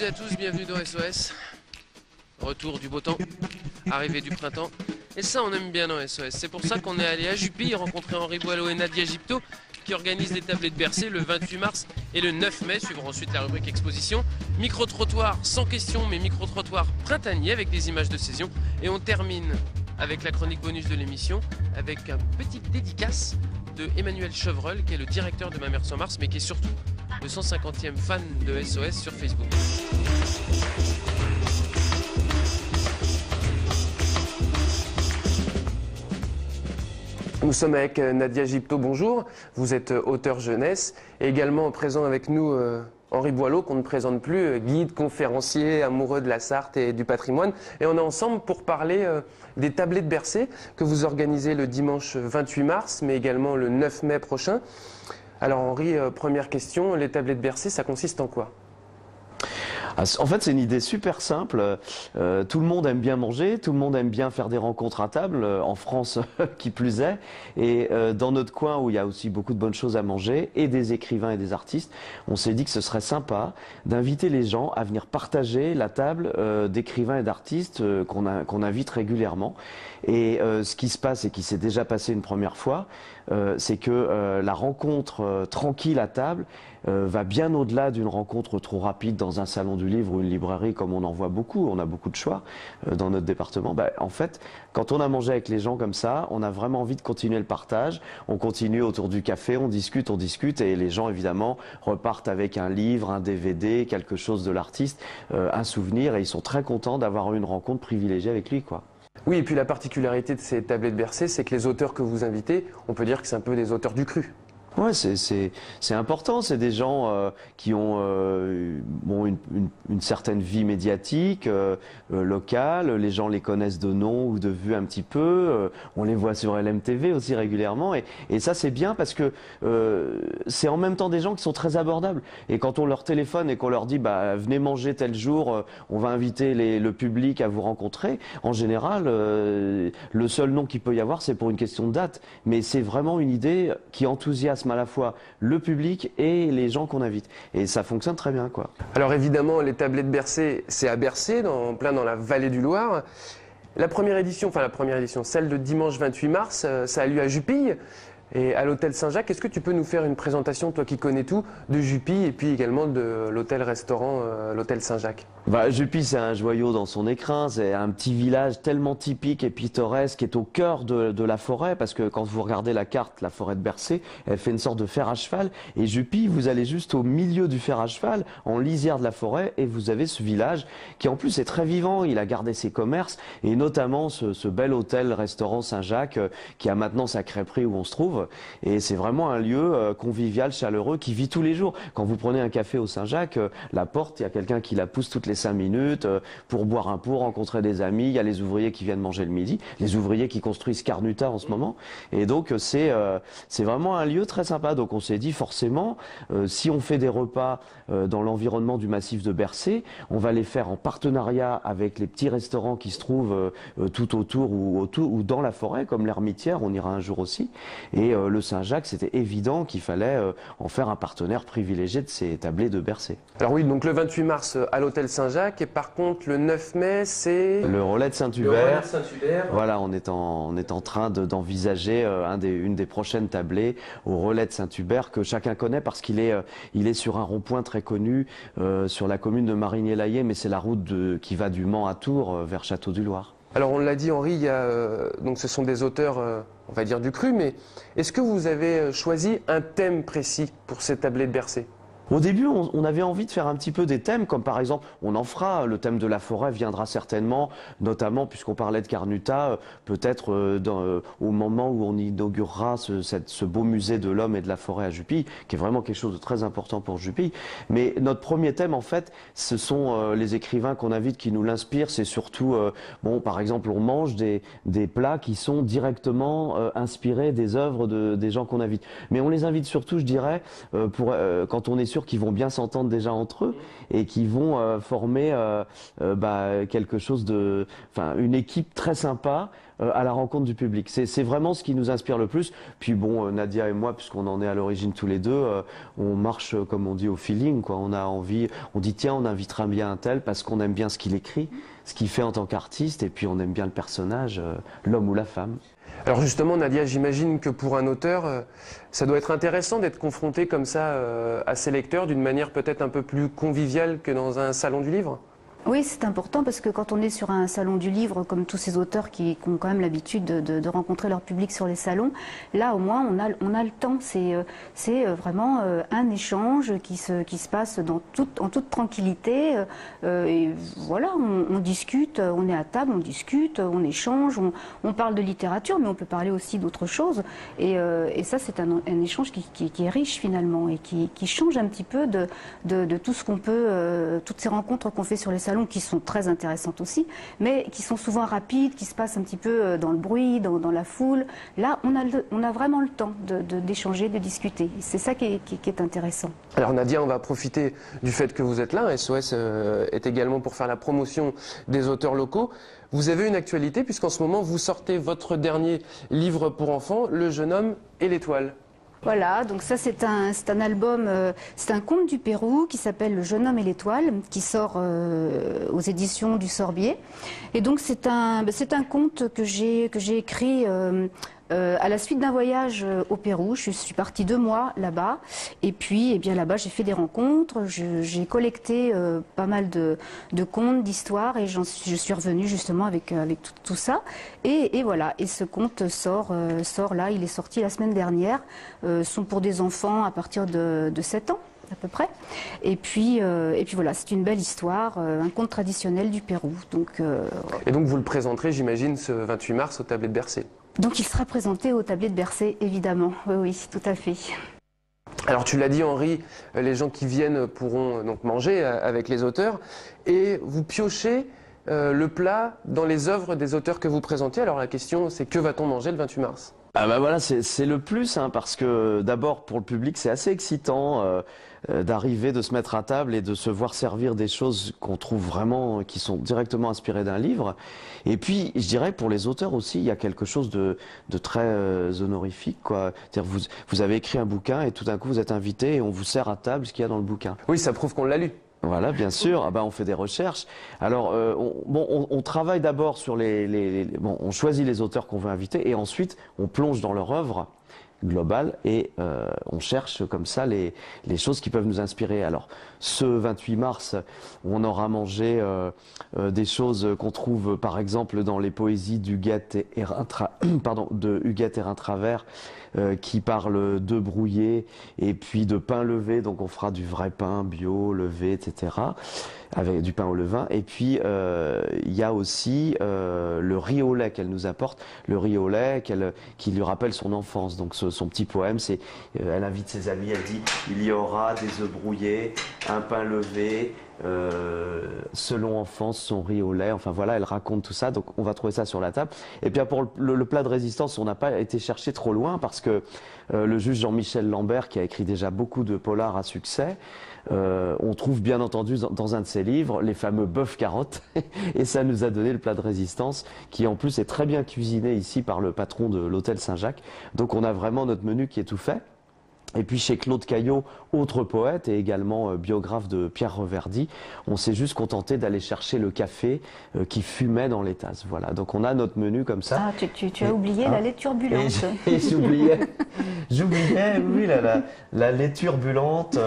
et à tous, bienvenue dans SOS. Retour du beau temps, arrivée du printemps. Et ça, on aime bien dans SOS. C'est pour ça qu'on est allé à Jupille rencontrer Henri Boileau et Nadia Gypto qui organisent les tablés de Bercé le 28 mars et le 9 mai. Suivra ensuite la rubrique exposition. Micro-trottoir sans question, mais micro-trottoir printanier avec des images de saison. Et on termine avec la chronique bonus de l'émission avec un petit dédicace de Emmanuel Chevreul qui est le directeur de Ma Mère sans Mars mais qui est surtout le 150e fan de SOS sur Facebook. Nous sommes avec Nadia Gypto, bonjour. Vous êtes auteur jeunesse et également présent avec nous Henri Boileau, qu'on ne présente plus, guide, conférencier, amoureux de la Sarthe et du patrimoine. Et on est ensemble pour parler des tablés de Bercé que vous organisez le dimanche 28 mars, mais également le 9 mai prochain. Alors Henri, première question, les tablés de Bercé, ça consiste en quoi ? En fait, c'est une idée super simple. Tout le monde aime bien manger, tout le monde aime bien faire des rencontres à table, en France qui plus est. Et dans notre coin où il y a aussi beaucoup de bonnes choses à manger, et des écrivains et des artistes, on s'est dit que ce serait sympa d'inviter les gens à venir partager la table d'écrivains et d'artistes qu'on invite régulièrement. Et ce qui se passe et qui s'est déjà passé une première fois, c'est que la rencontre tranquille à table va bien au-delà d'une rencontre trop rapide dans un salon du livre ou une librairie comme on en voit beaucoup, on a beaucoup de choix dans notre département. En fait, quand on a mangé avec les gens comme ça, on a vraiment envie de continuer le partage, on continue autour du café, on discute et les gens évidemment repartent avec un livre, un DVD, quelque chose de l'artiste, un souvenir et ils sont très contents d'avoir eu une rencontre privilégiée avec lui, quoi. Oui, et puis la particularité de ces tablés de Bercé, c'est que les auteurs que vous invitez, on peut dire que c'est un peu des auteurs du cru. Ouais, c'est important. C'est des gens qui ont bon, une certaine vie médiatique, locale. Les gens les connaissent de nom ou de vue un petit peu. On les voit sur LMTV aussi régulièrement. Et ça, c'est bien parce que c'est en même temps des gens qui sont très abordables. Et quand on leur téléphone et qu'on leur dit venez manger tel jour, on va inviter le public à vous rencontrer, en général, le seul nom qu'il peut y avoir, c'est pour une question de date. Mais c'est vraiment une idée qui enthousiasme à la fois le public et les gens qu'on invite. Et ça fonctionne très bien, quoi. Alors évidemment, les tablés de Bercé, c'est à Bercé, plein dans la vallée du Loir. La première édition, celle de dimanche 28 mars, ça a lieu à Jupille et à l'hôtel Saint-Jacques. Est-ce que tu peux nous faire une présentation, toi qui connais tout, de Jupille et puis également de l'hôtel-restaurant, l'hôtel Saint-Jacques ? Jupille, c'est un joyau dans son écrin, c'est un petit village tellement typique et pittoresque qui est au cœur de la forêt, parce que quand vous regardez la carte, la forêt de Bercé, elle fait une sorte de fer à cheval, et Jupille, vous allez juste au milieu du fer à cheval, en lisière de la forêt, et vous avez ce village qui en plus est très vivant, il a gardé ses commerces, et notamment ce bel hôtel-restaurant Saint-Jacques, qui a maintenant sa crêperie où on se trouve, et c'est vraiment un lieu convivial, chaleureux, qui vit tous les jours. Quand vous prenez un café au Saint-Jacques, la porte, il y a quelqu'un qui la pousse toutes les 5 minutes pour boire un pot, rencontrer des amis. Il y a les ouvriers qui viennent manger le midi, les ouvriers qui construisent Carnuta en ce moment. Et donc c'est vraiment un lieu très sympa. Donc on s'est dit forcément, si on fait des repas dans l'environnement du massif de Bercé, on va les faire en partenariat avec les petits restaurants qui se trouvent tout autour ou dans la forêt, comme l'Hermitière, on ira un jour aussi. Et le Saint-Jacques, c'était évident qu'il fallait en faire un partenaire privilégié de ces tablés de Bercé. Alors oui, donc le 28 mars à l'hôtel Saint-Jacques, et par contre le 9 mai, c'est... Le relais de Saint-Hubert. Le relais de Saint-Hubert. Voilà, on est en train d'envisager une des prochaines tablées au relais de Saint-Hubert, que chacun connaît parce qu'il est sur un rond-point très connu sur la commune de Marigny-l'Aillé, mais c'est la route qui va du Mans à Tours vers Château-du-Loir. Alors on l'a dit Henri, il y a, donc ce sont des auteurs, on va dire du cru, mais est-ce que vous avez choisi un thème précis pour ces tablés de Bercé ? Au début, on avait envie de faire un petit peu des thèmes, comme par exemple, on en fera, le thème de la forêt viendra certainement, notamment puisqu'on parlait de Carnuta, peut-être au moment où on inaugurera ce beau musée de l'homme et de la forêt à Jupille, qui est vraiment quelque chose de très important pour Jupille. Mais notre premier thème, en fait, ce sont les écrivains qu'on invite qui nous l'inspirent. C'est surtout, par exemple, on mange des plats qui sont directement inspirés des œuvres des gens qu'on invite. Mais on les invite surtout, je dirais, quand on est sûr qu'ils vont bien s'entendre déjà entre eux et qui vont former quelque chose une équipe très sympa à la rencontre du public. C'est vraiment ce qui nous inspire le plus. Puis bon, Nadia et moi, puisqu'on en est à l'origine tous les deux, on marche, comme on dit, au feeling, quoi. On a envie, on dit tiens, on invitera bien un tel parce qu'on aime bien ce qu'il écrit, ce qu'il fait en tant qu'artiste, et puis on aime bien le personnage, l'homme ou la femme. Alors justement, Nadia, j'imagine que pour un auteur, ça doit être intéressant d'être confronté comme ça à ses lecteurs d'une manière peut-être un peu plus conviviale que dans un salon du livre. Oui, c'est important parce que quand on est sur un salon du livre, comme tous ces auteurs qui ont quand même l'habitude de rencontrer leur public sur les salons, là au moins on a le temps. C'est vraiment un échange qui se passe en toute tranquillité. Et voilà, on discute, on est à table, on discute, on échange, on parle de littérature, mais on peut parler aussi d'autres choses. Et ça, c'est un échange qui est riche finalement et qui change un petit peu de tout ce qu'on peut, toutes ces rencontres qu'on fait sur les salons, qui sont très intéressantes aussi, mais qui sont souvent rapides, qui se passent un petit peu dans le bruit, dans la foule. Là, on a vraiment le temps d'échanger, de discuter. C'est ça qui est intéressant. Alors Nadia, on va profiter du fait que vous êtes là. SOS est également pour faire la promotion des auteurs locaux. Vous avez une actualité, puisqu'en ce moment, vous sortez votre dernier livre pour enfants, Le jeune homme et l'étoile. Voilà, donc ça c'est un album, c'est un conte du Pérou qui s'appelle Le jeune homme et l'étoile, qui sort aux éditions du Sorbier. Et donc c'est un conte que j'ai écrit à la suite d'un voyage au Pérou. Je suis partie 2 mois là-bas, et puis eh bien là-bas j'ai fait des rencontres, j'ai collecté pas mal de contes, d'histoires, et je suis revenue justement avec tout ça. Et voilà, et ce conte sort là, il est sorti la semaine dernière. Sont pour des enfants à partir de 7 ans à peu près. Et puis voilà, c'est une belle histoire, un conte traditionnel du Pérou. Et donc vous le présenterez, j'imagine, ce 28 mars au Tablé de Bercé. Donc il sera présenté au Tablé de Bercé, évidemment. Oui, tout à fait. Alors tu l'as dit, Henri, les gens qui viennent pourront donc manger avec les auteurs, et vous piochez le plat dans les œuvres des auteurs que vous présentez. Alors la question, c'est que va-t-on manger le 28 mars ? Ah bah voilà, c'est le plus, hein, parce que d'abord pour le public c'est assez excitant d'arriver, de se mettre à table et de se voir servir des choses qu'on trouve vraiment, qui sont directement inspirées d'un livre. Et puis je dirais pour les auteurs aussi, il y a quelque chose de très honorifique, quoi. C'est-à-dire vous avez écrit un bouquin et tout d'un coup vous êtes invité et on vous sert à table ce qu'il y a dans le bouquin. Oui, ça prouve qu'on l'a lu. Voilà, bien sûr. Ah ben, on fait des recherches. Alors, on travaille d'abord sur on choisit les auteurs qu'on veut inviter et ensuite on plonge dans leur œuvre globale et on cherche comme ça les choses qui peuvent nous inspirer. Alors, ce 28 mars, on aura mangé des choses qu'on trouve par exemple dans les poésies d'Huguette de Huguette Hérin-Travers, qui parle de brouillé et puis de pain levé. Donc on fera du vrai pain bio, levé, etc. avec du pain au levain. Et puis il y a aussi le riz au lait qu'elle nous apporte, le riz au lait qui lui rappelle son enfance. Donc son petit poème, c'est elle invite ses amis, elle dit il y aura des œufs brouillés, un pain levé, selon enfance, son riz au lait. Enfin voilà, elle raconte tout ça, donc on va trouver ça sur la table. Et puis pour le plat de résistance, on n'a pas été chercher trop loin parce que le juge Jean-Michel Lambert, qui a écrit déjà beaucoup de polars à succès, on trouve bien entendu dans un de ses livres les fameux bœuf carottes et ça nous a donné le plat de résistance qui en plus est très bien cuisiné ici par le patron de l'hôtel Saint-Jacques. Donc on a vraiment notre menu qui est tout fait. Et puis chez Claude Caillot, autre poète et également biographe de Pierre Reverdy, on s'est juste contenté d'aller chercher le café qui fumait dans les tasses. Voilà, donc on a notre menu comme ça. Ah, tu as oublié la lait turbulente. Et j'oubliais, oui, la lait turbulente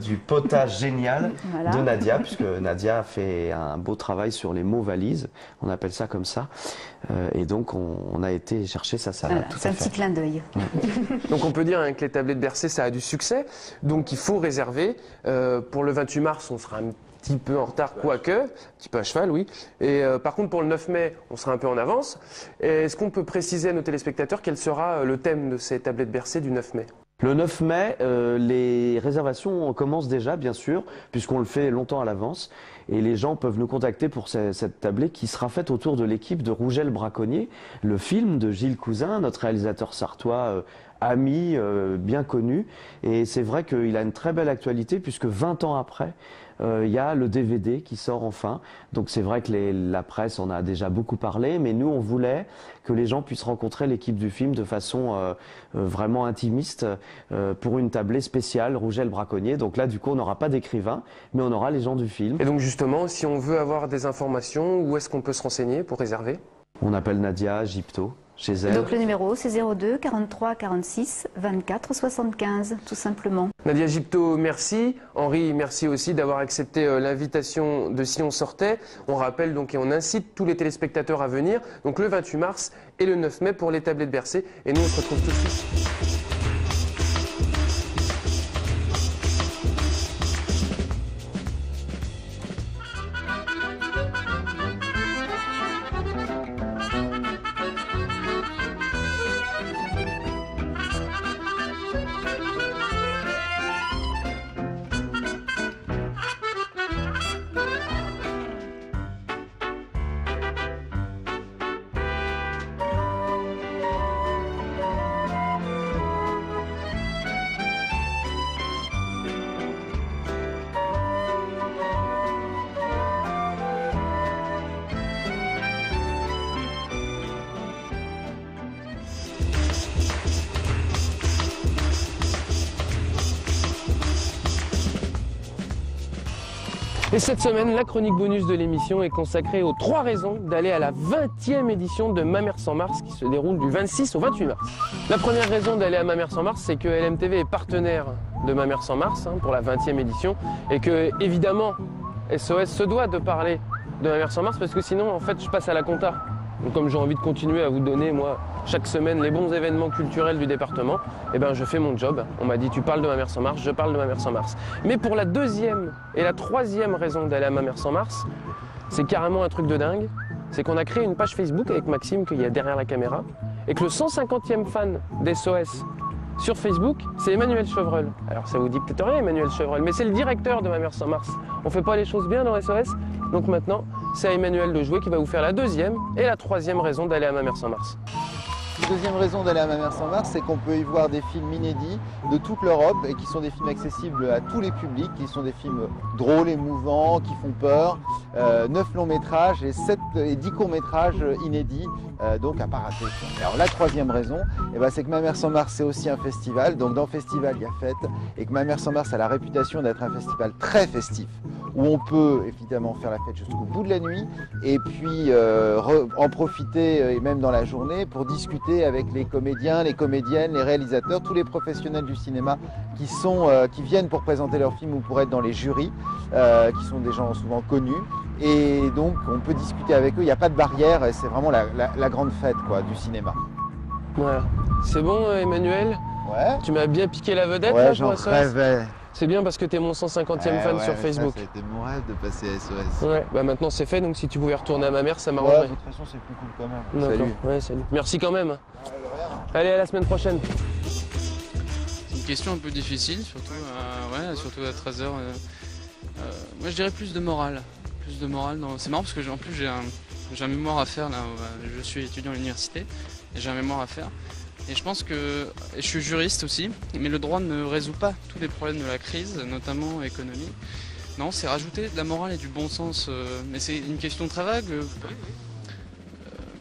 du potage génial de Nadia, puisque Nadia fait un beau travail sur les mots valises, on appelle ça comme ça. Et donc on a été chercher sa salade. Voilà, c'est un petit clin d'œil. Donc on peut dire que les tablettes de Bercé, ça a du succès, donc il faut réserver. Pour le 28 mars, on sera un petit peu en retard, quoique, un petit peu à cheval, oui. Et par contre, pour le 9 mai, on sera un peu en avance. Est-ce qu'on peut préciser à nos téléspectateurs quel sera le thème de ces tablettes de Bercé du 9 mai ? Le 9 mai, les réservations commencent déjà, bien sûr, puisqu'on le fait longtemps à l'avance. Et les gens peuvent nous contacter pour cette tablée qui sera faite autour de l'équipe de Rouget le Braconnier, le film de Gilles Cousin, notre réalisateur sartois ami, bien connu. Et c'est vrai qu'il a une très belle actualité puisque 20 ans après, il y a le DVD qui sort enfin. Donc c'est vrai que la presse en a déjà beaucoup parlé, mais nous on voulait que les gens puissent rencontrer l'équipe du film de façon vraiment intimiste pour une tablée spéciale Rouget le Braconnier. Donc là du coup on n'aura pas d'écrivain, mais on aura les gens du film. Et donc justement, si on veut avoir des informations, où est-ce qu'on peut se renseigner pour réserver? On appelle Nadia Gypto. Chez elle. Donc le numéro c'est 02 43 46 24 75 tout simplement. Nadia Gypto, merci. Henri, merci aussi d'avoir accepté l'invitation de Si on sortait. On rappelle donc et on incite tous les téléspectateurs à venir, donc le 28 mars et le 9 mai pour les tablées de Bercé. Et nous on se retrouve tout de suite. Et cette semaine, la chronique bonus de l'émission est consacrée aux 3 raisons d'aller à la 20e édition de Ma Mère sans Mars qui se déroule du 26 au 28 mars. La première raison d'aller à Ma Mère sans Mars, c'est que LMTV est partenaire de Ma Mère sans Mars pour la 20e édition et que, évidemment, SOS se doit de parler de Ma Mère sans Mars parce que sinon, en fait, je passe à la compta. Donc, comme j'ai envie de continuer à vous donner, moi, chaque semaine, les bons événements culturels du département, eh ben, je fais mon job. On m'a dit, tu parles de Ma Mère sans Mars, je parle de Ma Mère sans Mars. Mais pour la deuxième et la troisième raison d'aller à Ma Mère sans Mars, c'est carrément un truc de dingue. C'est qu'on a créé une page Facebook avec Maxime, qu'il y a derrière la caméra, et que le 150e fan d'SOS sur Facebook, c'est Emmanuel Chevreul. Alors ça vous dit peut-être rien, Emmanuel Chevreul, mais c'est le directeur de Ma Mère sans Mars. On fait pas les choses bien dans SOS, donc maintenant, c'est à Emmanuel de jouer qui va vous faire la deuxième et la troisième raison d'aller à Ma Mère sans Mars. La deuxième raison d'aller à Ma Mère sans Mars, c'est qu'on peut y voir des films inédits de toute l'Europe et qui sont des films accessibles à tous les publics, qui sont des films drôles, émouvants, qui font peur, 9 longs métrages et 10 courts métrages inédits, donc à pas rater. Alors la troisième raison, c'est que Ma Mère sans Mars c'est aussi un festival, donc dans le festival il y a fête, et que Ma Mère sans Mars a la réputation d'être un festival très festif, où on peut évidemment faire la fête jusqu'au bout de la nuit, et puis en profiter, et même dans la journée, pour discuter avec les comédiens, les comédiennes, les réalisateurs, tous les professionnels du cinéma qui viennent pour présenter leurs films ou pour être dans les jurys, qui sont des gens souvent connus. Et donc on peut discuter avec eux, il n'y a pas de barrière, et c'est vraiment la grande fête quoi, du cinéma. Voilà. C'est bon Emmanuel? Ouais. Tu m'as bien piqué la vedette Ouais, là, j'en pour SOS. rêvais. C'est bien parce que t'es mon 150e fan sur Facebook. Ça a été mon rêve de passer à SOS. Ouais, bah maintenant c'est fait, donc si tu pouvais retourner à Ma Mère, ça Ouais, m'arrangerait. de toute façon c'est plus cool quand même. D'accord. Salut. Ouais, salut. Merci quand même. Allez, à la semaine prochaine. C'est une question un peu difficile, surtout à 13h. Moi je dirais plus de morale. Plus de morale. C'est marrant parce que en plus j'ai un mémoire à faire là. Je suis étudiant à l'université et j'ai un mémoire à faire. Et je pense que je suis juriste aussi, mais le droit ne résout pas tous les problèmes de la crise, notamment économique. Non, c'est rajouter de la morale et du bon sens. Mais c'est une question très vague.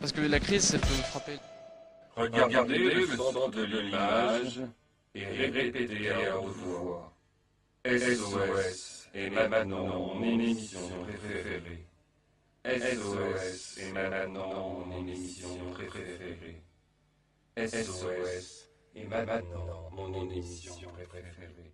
Parce que la crise, ça peut frapper. Regardez le centre de l'image et répétez à haute voix. SOS est maintenant mon émission préférée. SOS est maintenant mon émission préférée. SOS est maintenant mon émission préférée.